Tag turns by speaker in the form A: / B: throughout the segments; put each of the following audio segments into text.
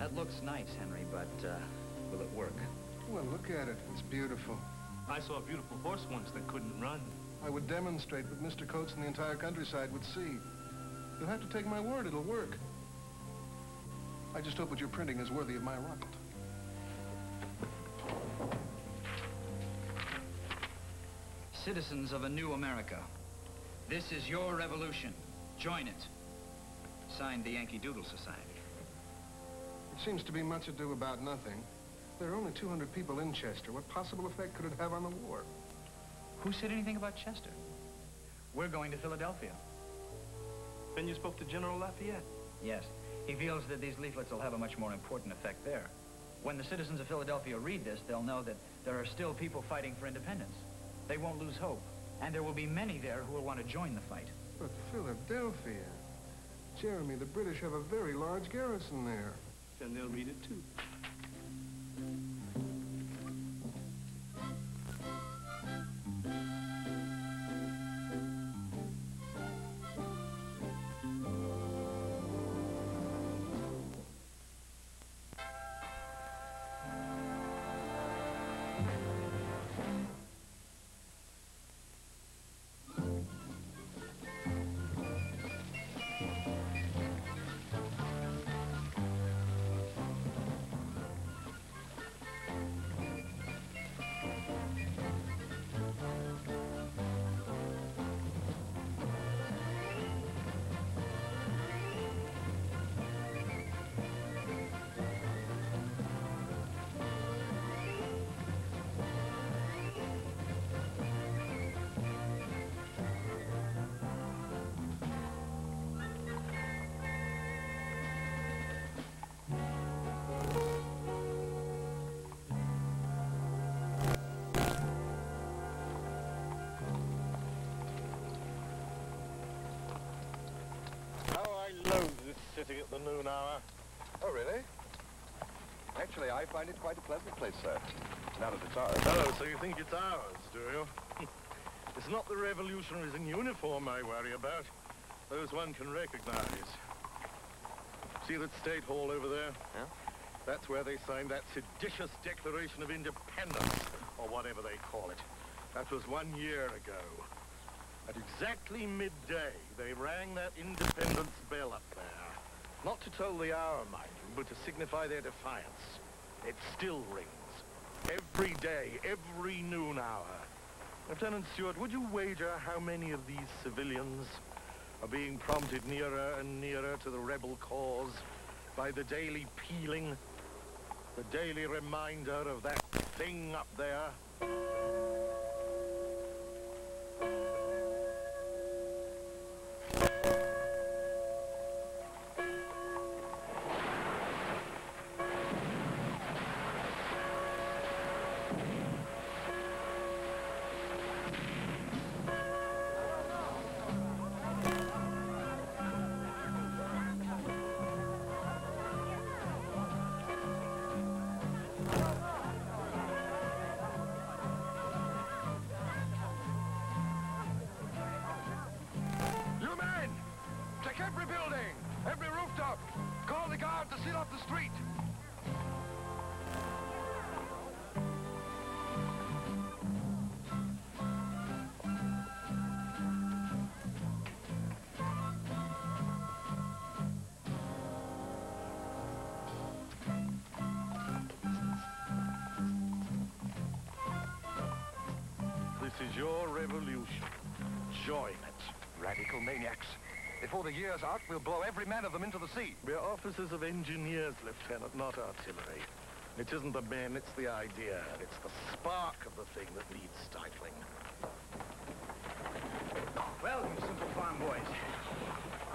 A: That looks nice, Henry, but will it work?
B: Well, look at it. It's beautiful.
C: I saw a beautiful horse once that couldn't run.
B: I would demonstrate what Mr. Coates and the entire countryside would see. You'll have to take my word, it'll work. I just hope what you're printing is worthy of my rocket.
A: Citizens of a new America, this is your revolution. Join it. Signed, the Yankee Doodle Society.
B: It seems to be much ado about nothing. There are only 200 people in Chester. What possible effect could it have on the war?
A: Who said anything about Chester? We're going to Philadelphia.
C: Then you spoke to General Lafayette?
A: Yes. He feels that these leaflets will have a much more important effect there. When the citizens of Philadelphia read this, they'll know that there are still people fighting for independence. They won't lose hope. And there will be many there who will want to join the fight.
B: But Philadelphia? Jeremy, the British have a very large garrison there.
C: Then they'll read it too.
D: Sitting at the noon hour.
E: Oh, really? Actually, I find it quite a pleasant place, sir. Now that it's ours.
D: Oh, so you think it's ours, do you? It's not the revolutionaries in uniform I worry about. Those one can recognize. See that State Hall over there?
E: Yeah?
D: That's where they signed that seditious Declaration of Independence, or whatever they call it. That was 1 year ago. At exactly midday, they rang that independence bell up there. Not to toll the hour, mind you, but to signify their defiance. It still rings. Every day, every noon hour. Lieutenant Stewart, would you wager how many of these civilians are being prompted nearer and nearer to the rebel cause by the daily pealing, the daily reminder of that thing up there?
E: Every building, every rooftop, call the guard to seal off the street.
D: This is your revolution. Join it.
E: Radical maniacs. Before the year's out, we'll blow every man of them into the sea.
D: We're officers of engineers, Lieutenant, not artillery. It isn't the men, it's the idea. It's the spark of the thing that needs stifling.
A: Well, you simple farm boys,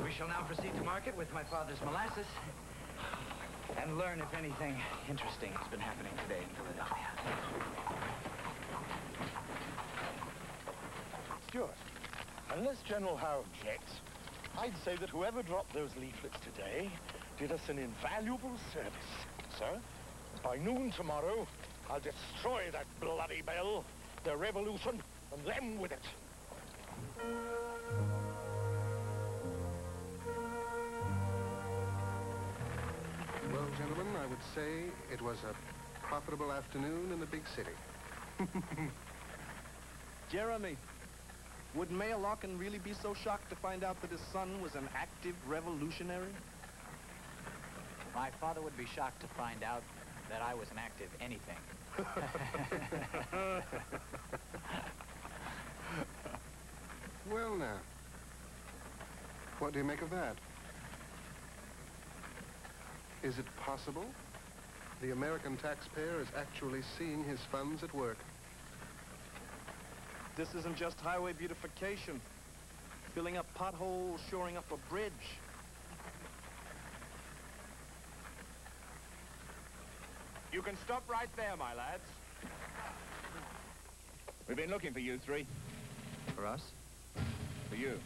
A: we shall now proceed to market with my father's molasses and learn if anything interesting has been happening today in Philadelphia.
D: Stuart, unless General Howe objects, I'd say that whoever dropped those leaflets today did us an invaluable service. Sir, by noon tomorrow, I'll destroy that bloody bell, the revolution, and them with it.
B: Well, gentlemen, I would say it was a profitable afternoon in the big city.
C: Jeremy, would Mayor Larkin really be so shocked to find out that his son was an active revolutionary?
A: My father would be shocked to find out that I was an active anything.
B: Well, now, what do you make of that? Is it possible the American taxpayer is actually seeing his funds at work?
C: This isn't just highway beautification. Filling up potholes, shoring up a bridge.
F: You can stop right there, my lads. We've been looking for you three.
A: For us?
F: For you.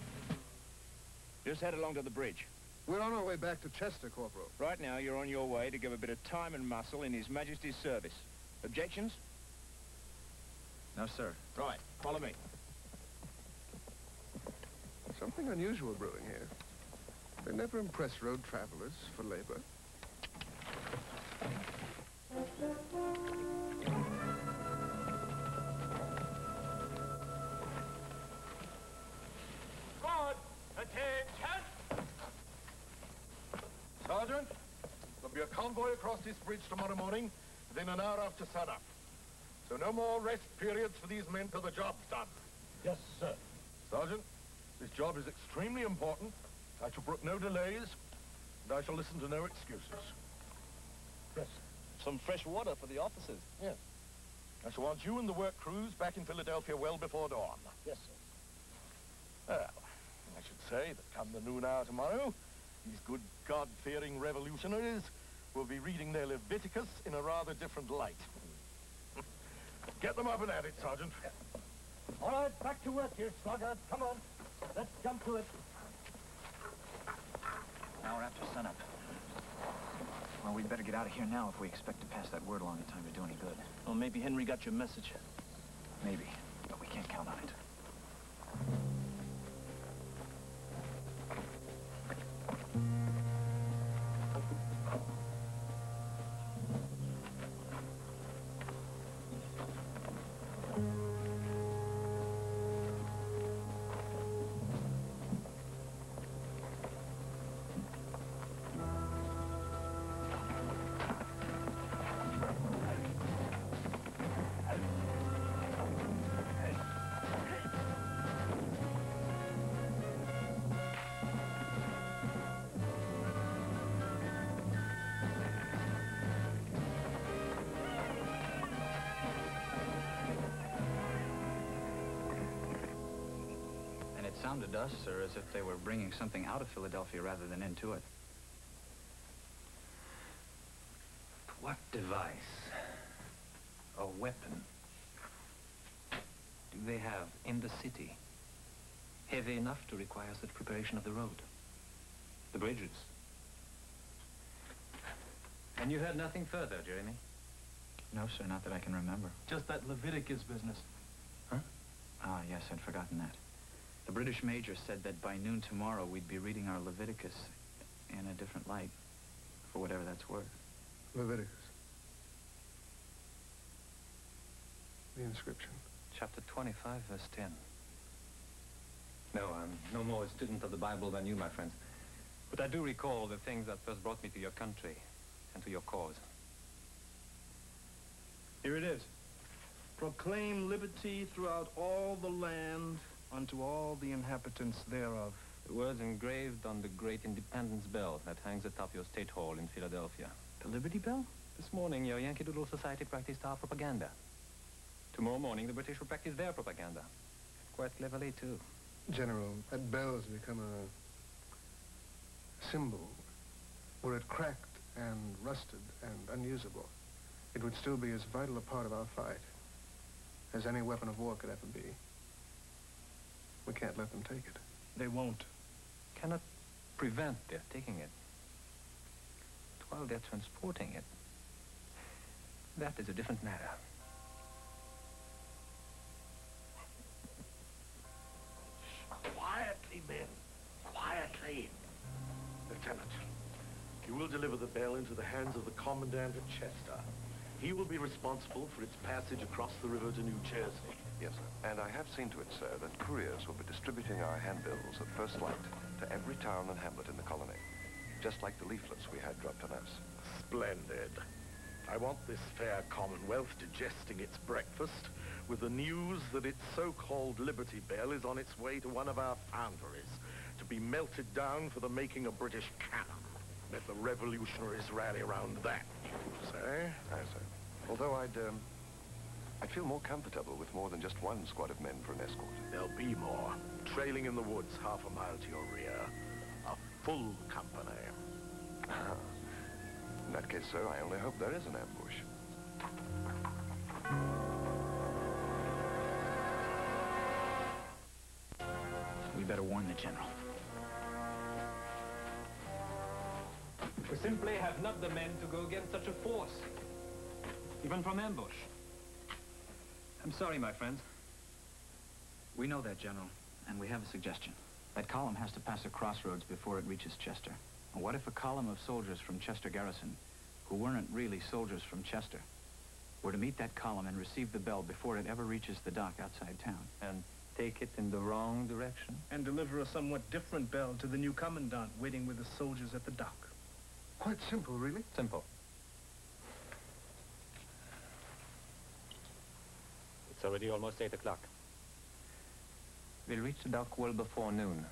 F: Just head along to the bridge.
B: We're on our way back to Chester, Corporal.
F: Right now, you're on your way to give a bit of time and muscle in His Majesty's service. Objections?
A: No, sir.
F: Right, follow me.
B: Something unusual brewing here. They never impress road travelers for labor.
F: Forward! Attention!
D: Sergeant, there'll be a convoy across this bridge tomorrow morning within an hour after sunup. So no more rest periods for these men till the job's done.
F: Yes, sir.
D: Sergeant, this job is extremely important. I shall brook no delays, and I shall listen to no excuses.
F: Yes.
C: Some fresh water for the officers.
D: Yes. I shall want you and the work crews back in Philadelphia well before dawn.
F: Yes, sir.
D: Well, I should say that come the noon hour tomorrow, these good God-fearing revolutionaries will be reading their Leviticus in a rather different light. Get them up and at it, Sergeant.
F: All right, back to work here, Slugger. Come on. Let's jump to it.
A: Hour after sunup. Well, we'd better get out of here now if we expect to pass that word along in time to do any good.
C: Well, maybe Henry got your message.
A: Maybe, but we can't count on it. It sounded to us, sir, as if they were bringing something out of Philadelphia rather than into it.
G: What device or weapon do they have in the city heavy enough to require such preparation of the road? The bridges. And you heard nothing further, Jeremy?
A: No, sir, not that I can remember.
C: Just that Leviticus business.
A: Ah, yes, I'd forgotten that. The British major said that by noon tomorrow we'd be reading our Leviticus in a different light, for whatever that's worth.
B: Leviticus. The inscription.
G: Chapter 25, verse 10. No, I'm no more a student of the Bible than you, my friends. But I do recall the things that first brought me to your country and to your cause.
C: Here it is. Proclaim liberty throughout all the land unto all the inhabitants thereof.
G: The words engraved on the great Independence Bell that hangs atop your State Hall in Philadelphia.
A: The Liberty Bell?
G: This morning, your Yankee Doodle Society practiced our propaganda. Tomorrow morning, the British will practice their propaganda. Quite cleverly, too.
B: General, that bell's become a symbol. Were it cracked and rusted and unusable, it would still be as vital a part of our fight as any weapon of war could ever be. We can't let them take it.
C: They won't.
G: Cannot prevent their taking it. While they're transporting it, that is a different matter.
D: Quietly, men. Quietly. Lieutenant, You will deliver the bell into the hands of the Commandant at Chester. He will be responsible for its passage across the river to New Jersey.
E: Yes, sir. And I have seen to it, sir, that couriers will be distributing our handbills at first light to every town and hamlet in the colony, just like the leaflets we had dropped on us.
D: Splendid. I want this fair Commonwealth digesting its breakfast with the news that its so-called Liberty Bell is on its way to one of our foundries to be melted down for the making of British cannon. Let the revolutionaries rally around that, you say?
E: Aye, sir. Although I'd feel more comfortable with more than just one squad of men for an escort.
D: There'll be more, trailing in the woods half a mile to your rear. A full company.
E: In that case, sir, I only hope there is an ambush.
A: We better warn the General.
G: We simply have not the men to go against such a force, even from ambush. I'm sorry, my friends.
A: We know that, General, and we have a suggestion. That column has to pass a crossroads before it reaches Chester. And what if a column of soldiers from Chester Garrison, who weren't really soldiers from Chester, were to meet that column and receive the bell before it ever reaches the dock outside town?
G: And take it in the wrong direction?
C: And deliver a somewhat different bell to the new commandant waiting with the soldiers at the dock.
B: Quite simple, really.
G: Simple. It's already almost 8 o'clock. We'll reach the dock well before noon.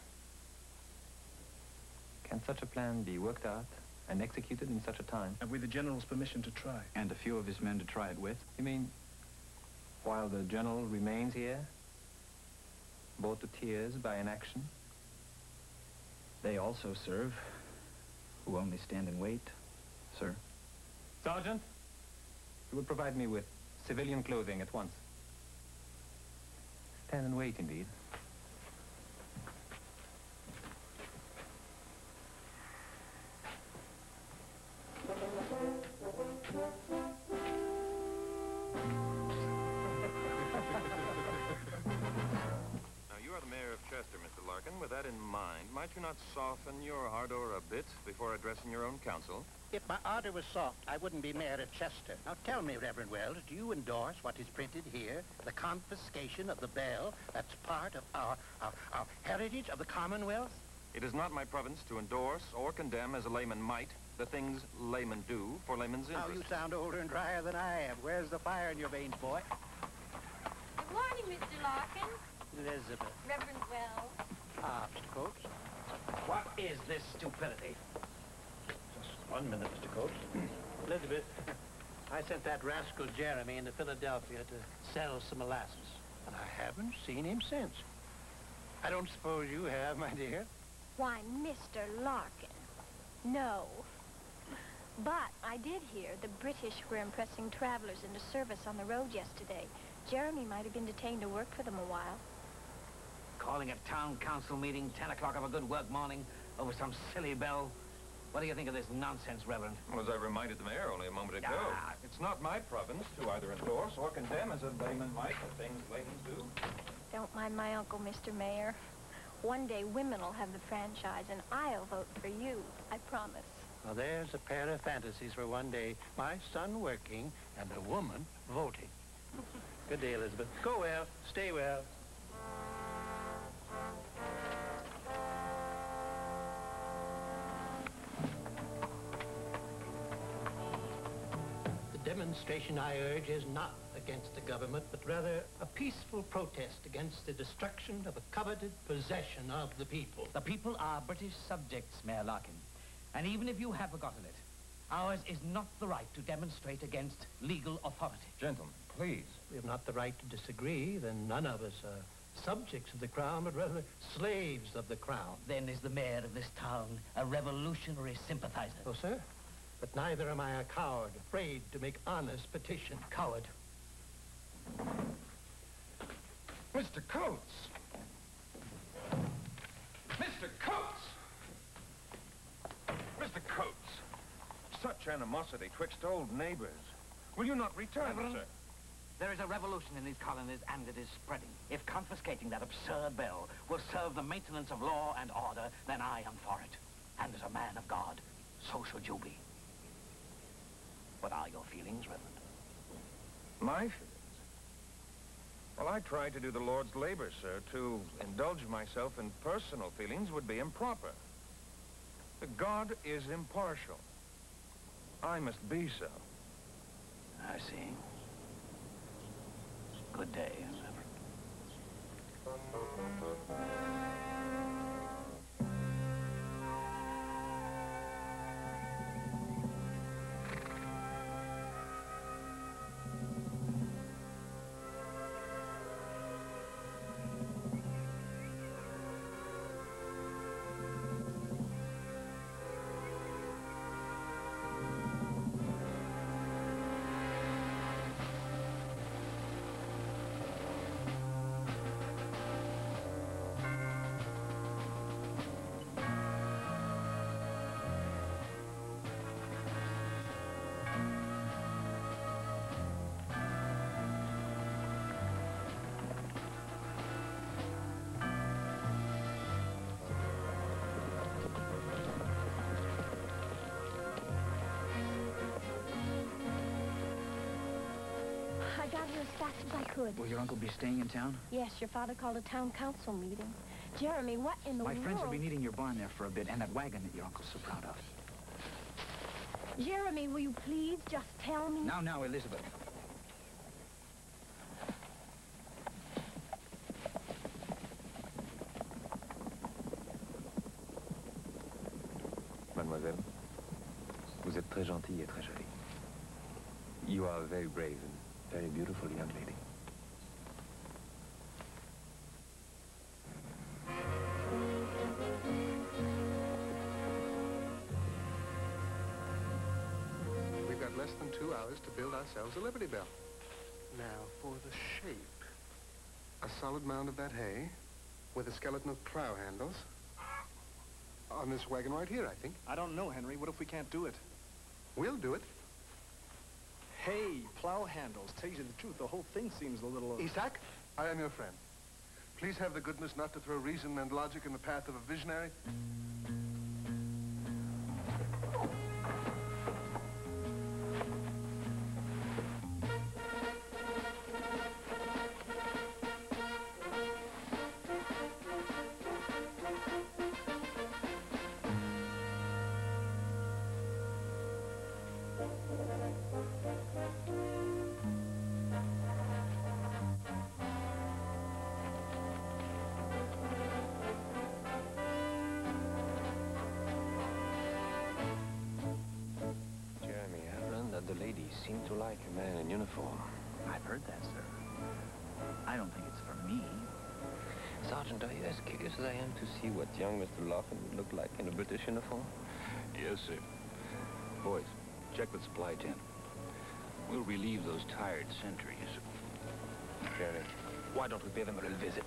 G: Can such a plan be worked out and executed in such a time?
C: And with the General's permission to try.
A: And a few of his men to try it with?
G: You mean, while the General remains here, bored to tears by inaction?
A: They also serve, who only stand and wait, sir.
G: Sergeant, you will provide me with civilian clothing at once. Stand and wait, indeed.
H: Chester, Mr. Larkin. With that in mind, might you not soften your ardor a bit before addressing your own council?
I: If my ardor was soft, I wouldn't be mayor of Chester. Now tell me, Reverend Wells, do you endorse what is printed here? The confiscation of the bell that's part of our heritage of the Commonwealth?
H: It is not my province to endorse or condemn as a layman might the things laymen do for laymen's interest.
I: Oh, you sound older and drier than I am. Where's the fire in your veins, boy?
J: Good morning, Mr. Larkin.
I: Elizabeth.
J: Reverend Wells.
I: Mr. Coates.
K: What is this stupidity?
I: Just 1 minute, Mr. Coates. Elizabeth, I sent that rascal Jeremy into Philadelphia to sell some molasses, and I haven't seen him since. I don't suppose you have, my dear?
J: Why, Mr. Larkin, no. But I did hear the British were impressing travelers into service on the road yesterday. Jeremy might have been detained to work for them a while.
K: Calling a town council meeting 10 o'clock of a good work morning over some silly bell. What do you think of this nonsense, Reverend?
F: Well, as I reminded the mayor only a moment ago, it's not my province to either endorse or condemn as a layman might the things laymen do.
J: Don't mind my uncle, Mr. Mayor. One day women will have the franchise, and I'll vote for you. I promise.
I: Well, there's a pair of fantasies for one day. My son working and a woman voting. Good day, Elizabeth. Go well. Stay well. The demonstration I urge is not against the government, but rather a peaceful protest against the destruction of a coveted possession of the people.
K: The people are British subjects, Mayor Larkin. And even if you have forgotten it, ours is not the right to demonstrate against legal authority.
F: Gentlemen, please.
I: We have not the right to disagree, then none of us are subjects of the crown, but rather slaves of the crown.
K: Then is the mayor of this town a revolutionary sympathizer?
I: Oh, sir, but neither am I a coward, afraid to make honest petition.
K: Coward.
F: Mr. Coates! Mr. Coates! Mr. Coates! Such animosity twixt old neighbors. Will you not return, sir?
K: There is a revolution in these colonies, and it is spreading. If confiscating that absurd bell will serve the maintenance of law and order, then I am for it. And as a man of God,
I: So should you be. What are your feelings, Reverend?
H: My feelings? Well, I try to do the Lord's labor, sir. To indulge myself in personal feelings would be improper. God is impartial. I must be so.
I: I see. Good day, Reverend.
J: I got here as fast as I could.
A: Will your uncle be staying in town?
J: Yes, your father called a town council meeting. Jeremy, what in the world?
A: My friends will be needing your barn there for a bit, and that wagon that your uncle's so proud of.
J: Jeremy, will you please just tell me?
A: Now, Elizabeth.
G: Mademoiselle, vous êtes très gentille et très jolie. You are a very brave and very beautiful young lady.
B: We've got less than 2 hours to build ourselves a Liberty Bell. Now, for the shape. A solid mound of that hay with a skeleton of plow handles. On this wagon right here, I think.
C: I don't know, Henry. What if we can't do it?
B: We'll do it.
C: Hey, plow handles. Tell you the truth, the whole thing seems a little...
B: Isaac, I am your friend. Please have the goodness not to throw reason and logic in the path of a visionary.
G: The ladies seem to like a man in uniform.
A: I've heard that, sir. I don't think it's for me.
G: Sergeant, are you as curious as I am to see what young Mr. Larkin would look like in a British uniform?
L: Yes, sir. Boys, check the supply tent. We'll relieve those tired sentries.
G: Jerry,
L: Why don't we pay them a little visit?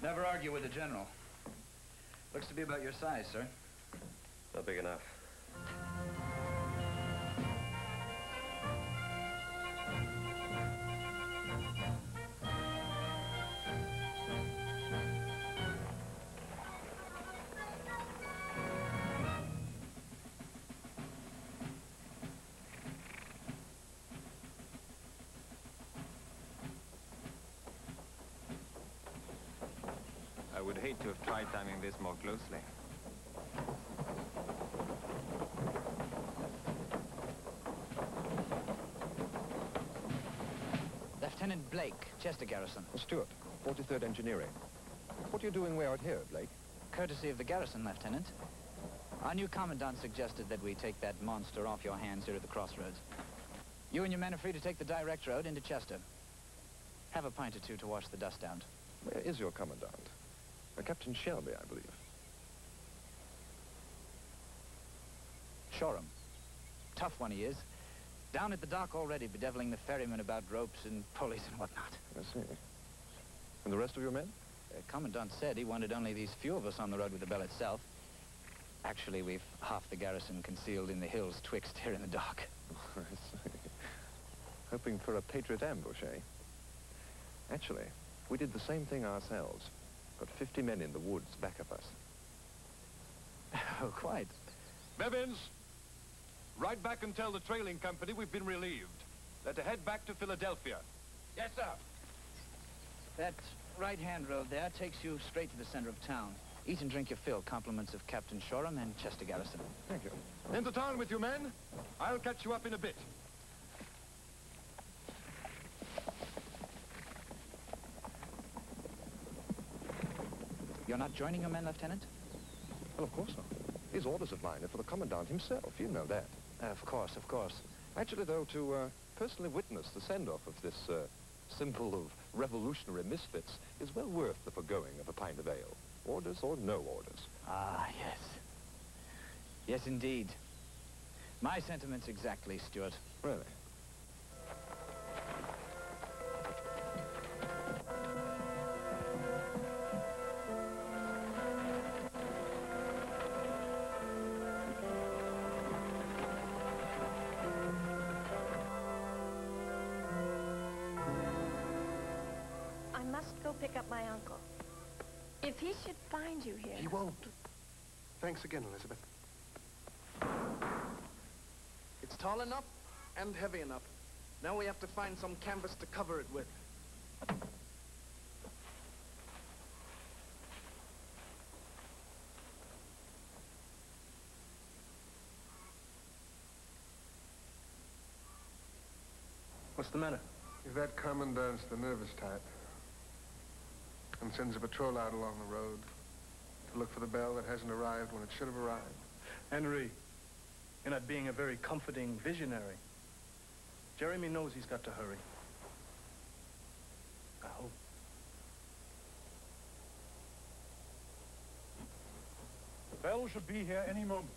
A: Never argue with the general. Looks to be about your size, sir.
E: Not big enough.
G: I would hate to have tried timing this more closely.
A: Lieutenant Blake, Chester Garrison.
E: Stewart, 43rd Engineering. What are you doing way out here, Blake?
A: Courtesy of the garrison, Lieutenant. Our new commandant suggested that we take that monster off your hands here at the crossroads. You and your men are free to take the direct road into Chester. Have a pint or two to wash the dust out.
E: Where is your commandant? Captain Shelby, I believe.
A: Shoreham. Tough one he is. Down at the dock already, bedeviling the ferrymen about ropes and pulleys and whatnot.
E: I see. And the rest of your men?
A: The commandant said he wanted only these few of us on the road with the bell itself. Actually, we've half the garrison concealed in the hills twixt here in the dock.
E: I see. Hoping for a Patriot ambush, eh? Actually, we did the same thing ourselves. Got 50 men in the woods back of us.
A: Oh, quite.
M: Bevins, ride back and tell the trailing company we've been relieved. They're to head back to Philadelphia.
A: Yes, sir. That right-hand road there takes you straight to the center of town. Eat and drink your fill. Compliments of Captain Shoreham and Chester Garrison.
E: Thank you.
M: Into town with you, men. I'll catch you up in a bit.
A: You're not joining your men, Lieutenant?
E: Well, of course not. His orders of mine are for the Commandant himself. You know that.
A: Of course, of course.
E: Actually, though, to personally witness the send-off of this simple of revolutionary misfits is well worth the foregoing of a pint of ale. Orders or no orders.
A: Ah, yes. Yes, indeed. My sentiments exactly, Stuart.
E: Really?
J: Pick up my uncle. If he should find you here...
B: He won't. Thanks again, Elizabeth.
C: It's tall enough and heavy enough. Now we have to find some canvas to cover it with. What's the matter?
B: If that commandant's the nervous type and sends a patrol out along the road to look for the bell that hasn't arrived when it should have arrived.
C: Henry, you're not being a very comforting visionary. Jeremy knows he's got to hurry. I hope.
N: The bell should be here any moment.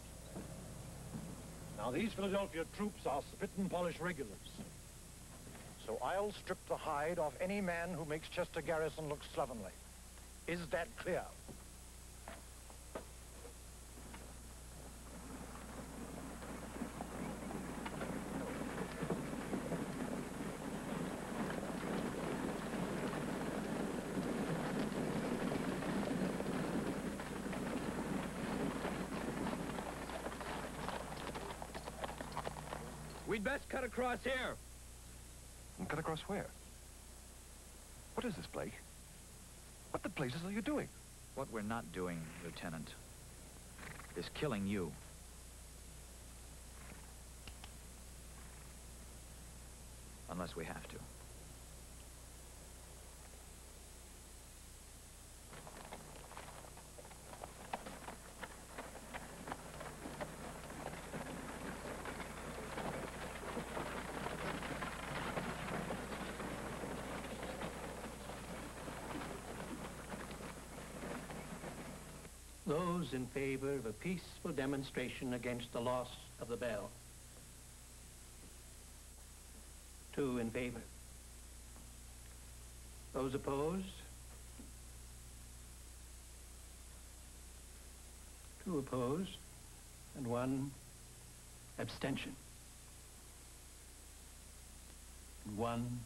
N: Now, these Philadelphia troops are spit and polish regulars. So I'll strip the hide off any man who makes Chester Garrison look slovenly. Is that clear?
H: We'd best cut across here.
E: And cut across where? What is this, Blake? What the blazes are you doing?
A: What we're not doing, Lieutenant, is killing you. Unless we have to.
I: Those in favor of a peaceful demonstration against the loss of the bell. 2 in favor. Those opposed? 2 opposed, and 1 abstention. And 1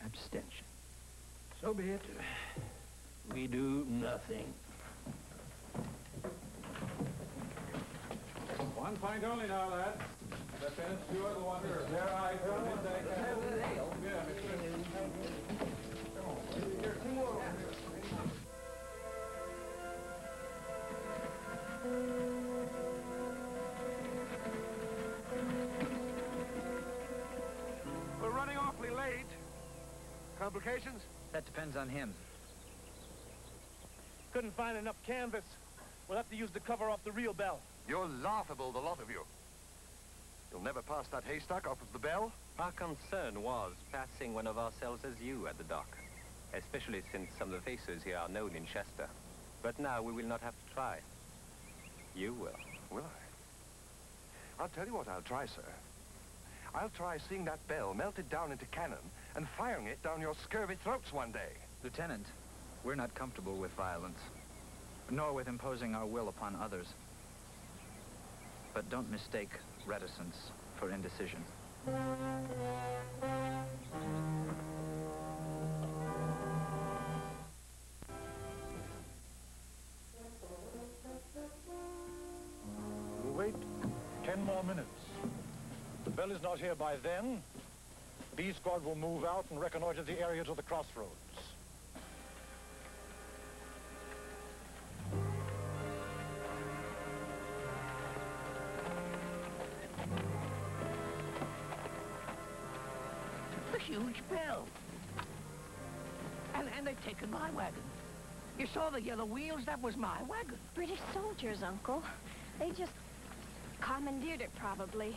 I: abstention. So be it. We do nothing.
F: 1 pint only now, lads. Lieutenant Stewart, the Wanderer. Their eyes for midday.
D: We're running awfully late. Complications?
A: That depends on him.
N: Couldn't find enough canvas. We'll have to use the cover off the real bell.
E: You're laughable, the lot of you. You'll never pass that haystack off of the bell?
G: Our concern was passing one of ourselves as you at the dock, especially since some of the faces here are known in Chester. But now we will not have to try. You will.
E: Will I? I'll tell you what I'll try, sir. I'll try seeing that bell melted down into cannon and firing it down your scurvy throats one day.
A: Lieutenant, we're not comfortable with violence, nor with imposing our will upon others. But don't mistake reticence for indecision.
N: We'll wait 10 more minutes. If the bell is not here by then, B Squad will move out and reconnoiter the area to the crossroads.
I: A huge bell. And they've taken my wagon. You saw the yellow wheels? That was my wagon.
J: British soldiers, Uncle. They just commandeered it, probably.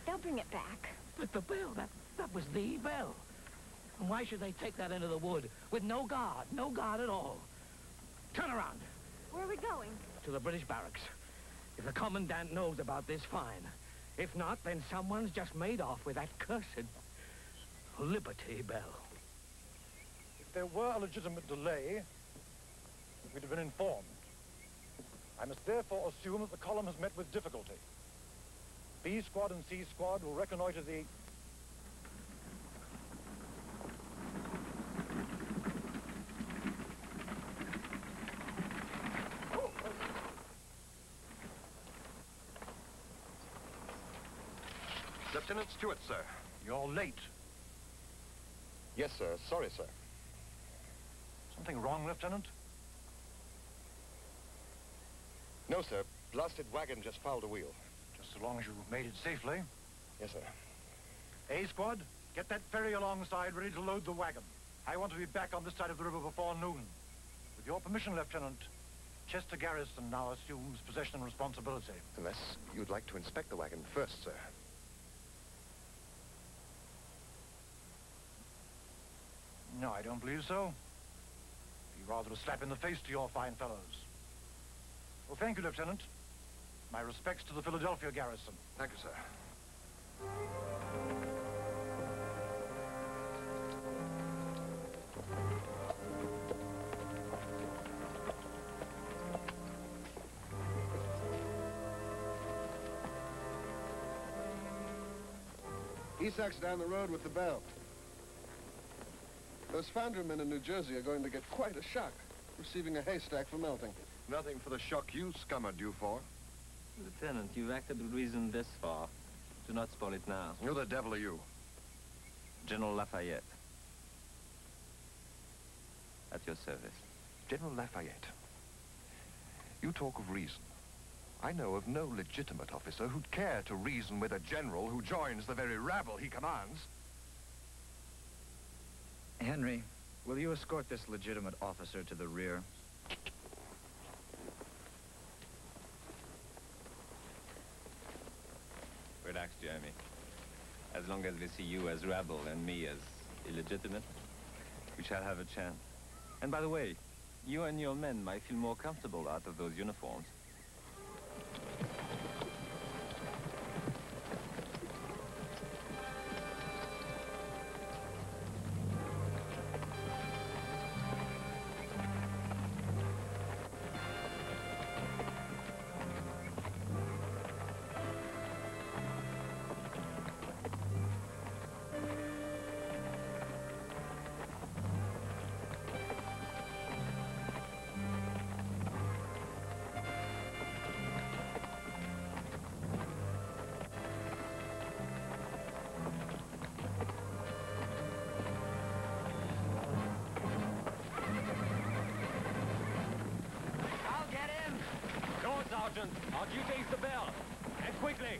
J: They'll bring it back.
I: But the bell, that was the bell. And why should they take that into the wood with no guard at all? Turn around.
J: Where are we going?
I: To the British barracks. If the commandant knows about this, fine. If not, then someone's just made off with that cursed Liberty Bell.
N: If there were a legitimate delay, we'd have been informed. I must therefore assume that the column has met with difficulty. B Squad and C Squad will reconnoiter the...
E: Lieutenant Stewart, sir.
N: You're late.
E: Yes, sir. Sorry, sir.
N: Something wrong, Lieutenant?
E: No, sir. Blasted wagon just fouled a wheel.
N: Just so long as you made it safely.
E: Yes, sir.
N: A Squad, get that ferry alongside, ready to load the wagon. I want to be back on this side of the river before noon. With your permission, Lieutenant, Chester Garrison now assumes possession and responsibility.
E: Unless you'd like to inspect the wagon first, sir.
N: No, I don't believe so. Be rather a slap in the face to your fine fellows. Well, thank you, Lieutenant. My respects to the Philadelphia garrison.
E: Thank you, sir.
B: Esak's down the road with the bell. Those foundrymen in New Jersey are going to get quite a shock, receiving a haystack for melting.
E: Nothing for the shock you scum are due for.
G: Lieutenant, you've acted with reason this far. Do not spoil it now.
E: Who the devil are you?
G: General Lafayette. At your service.
E: General Lafayette. You talk of reason. I know of no legitimate officer who'd care to reason with a general who joins the very rabble he commands.
A: Henry, will you escort this legitimate officer to the rear?
G: Relax, Jeremy. As long as we see you as rebel and me as illegitimate, we shall have a chance. And by the way, you and your men might feel more comfortable out of those uniforms.
O: Our duty is the bell. And quickly.